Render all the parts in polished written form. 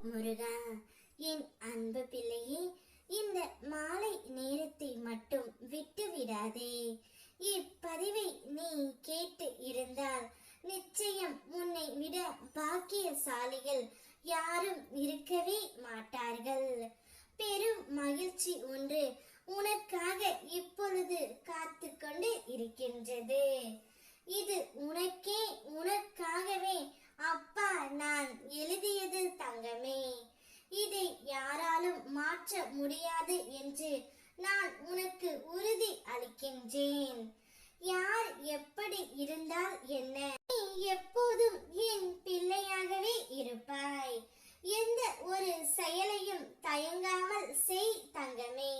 முருகா, என் அன்பு பிள்ளையே, இந்த மாலை நேரத்தை மட்டும் விட்டு விடாதே. இப்பதிவை நீ கேட்டு இருந்தால் நிச்சயம் உன்னை விட பாக்கியசாலிகள் யாரும் இருக்கவே மாட்டார்கள். பெரும் மகிழ்ச்சி ஒன்று உனக்காக இப்பொழுது காத்து கொண்டு இருக்கின்றது. இது உனக்காகவே அப்பா நான் எழுதியது தங்கமே. இதை யாராலும் மாற்ற முடியாது என்று நான் உனக்கு உறுதி அளிக்கின்றேன். யார் எப்படி இருந்தால் என்ன, நீ எப்போதும் என் பிள்ளையாகவே இருப்பாய். எந்த ஒரு செயலையும் தயங்காமல் செய் தங்கமே.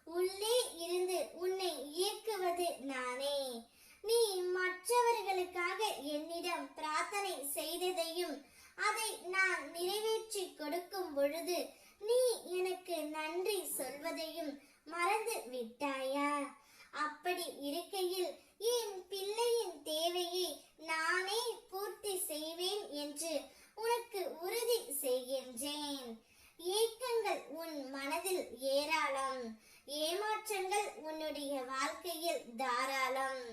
உள்ளே இருந்து உன்னை இயக்குவது நானே. நீ மற்றவர்களுக்காக என்னிடம் பிரார்த்தனை செய்ததையும் அதை நான் நிறைவேற்றி கொடுக்கும் பொழுது நீ எனக்கு நன்றி சொல்வதையும் மறந்து விட்டாயா? அப்படி இருக்கையில் என் பிள்ளையின் தேவையை நானே பூர்த்தி செய்வேன் என்று உனக்கு உறுதி செய்கின்றேன். ஏக்கங்கள் உன் மனதில் ஏராளம், ஏமாற்றங்கள் உன்னுடைய வாழ்க்கையில் தாராளம்.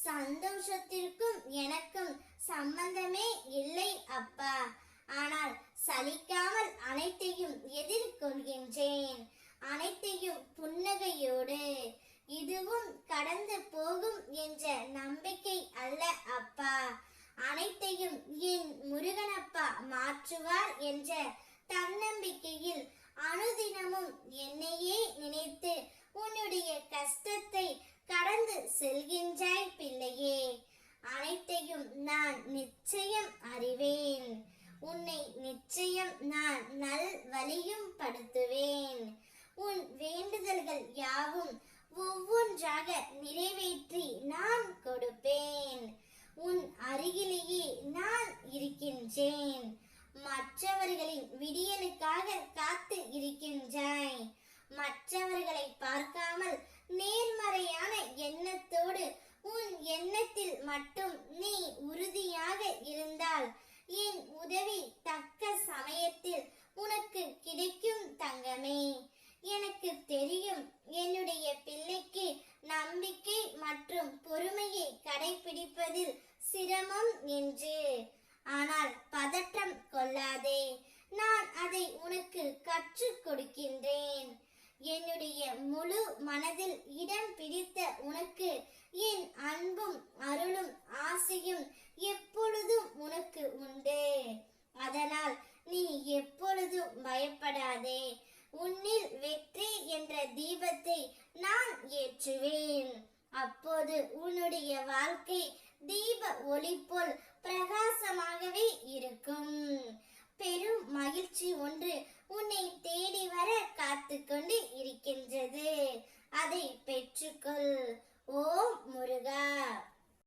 சந்தோஷத்திற்கும் எனக்கும் சம்பந்தமே இல்லை அப்பா. ஆனால் சலிக்காமல் அனைத்தையும் எதிர்கொள்கின்றேன், அனைத்தையும் புன்னகையோடு. இதுவும் கடந்து போகும் என்ற நம்பிக்கை அல்ல அப்பா. அனைத்தையும் என் முருகனப்பா மாற்றுவார் என்ற தன்னம்பிக்கையில் அனுதினமும் என்னையே நினைத்து உன்னுடைய கஷ்டத்தை கடந்து செல்கின்றாய் பிள்ளையே. அனைத்தையும் நான் நிச்சயம் அறிவேன். உன்னை நிச்சயம் நான் நல் வழியும் படுத்துவேன். உன் வேண்டுதல்கள் யாவும் ஒவ்வொன்றாக நிறைவேற்றி நான் கொடுப்பேன். உன் அருகிலேயே நான் இருக்கின்றேன். மற்றவர்களின் விடியலுக்காக காத்து இருக்கின்றாய். மற்றவர்களை பார்க்காமல் நேர்மறையான எண்ணத்தோடு உன் எண்ணத்தில் மட்டும் நீ உறுதியாக இருந்தால் என் உதவி தக்க சமயத்தில் உனக்கு கிடைக்கும் தங்கமே. எனக்கு தெரியும் என்னுடைய பிள்ளைக்கு நம்பிக்கை மற்றும் பொறுமையை கடைபிடிப்பதில் சிரமம் என்று. ஆனால் பதற்றம் கொள்ளாதே, நான் அதை உனக்கு கற்றுக் கொடுக்கின்றேன். என்னுடைய முழு மனதில் இடம் பிடித்த உனக்கு என் அன்பும் அருளும் ஆசையும் எப்பொழுதும் உனக்கு உண்டு. அதனால் நீ எப்பொழுதும் பயப்படாதே. உன்னில் வெற்றி என்ற தீபத்தை நான் ஏற்றுவேன். அப்போது உன்னுடைய வாழ்க்கை தீப ஒளி போல் பிரகாசமாகவே இருக்கும். பெரும் மகிழ்ச்சி ஒன்று உன்னை தேடி வர காத்து கொண்டு இருக்கின்றது. அதை பெற்றுக்கொள். ஓம் முருகா.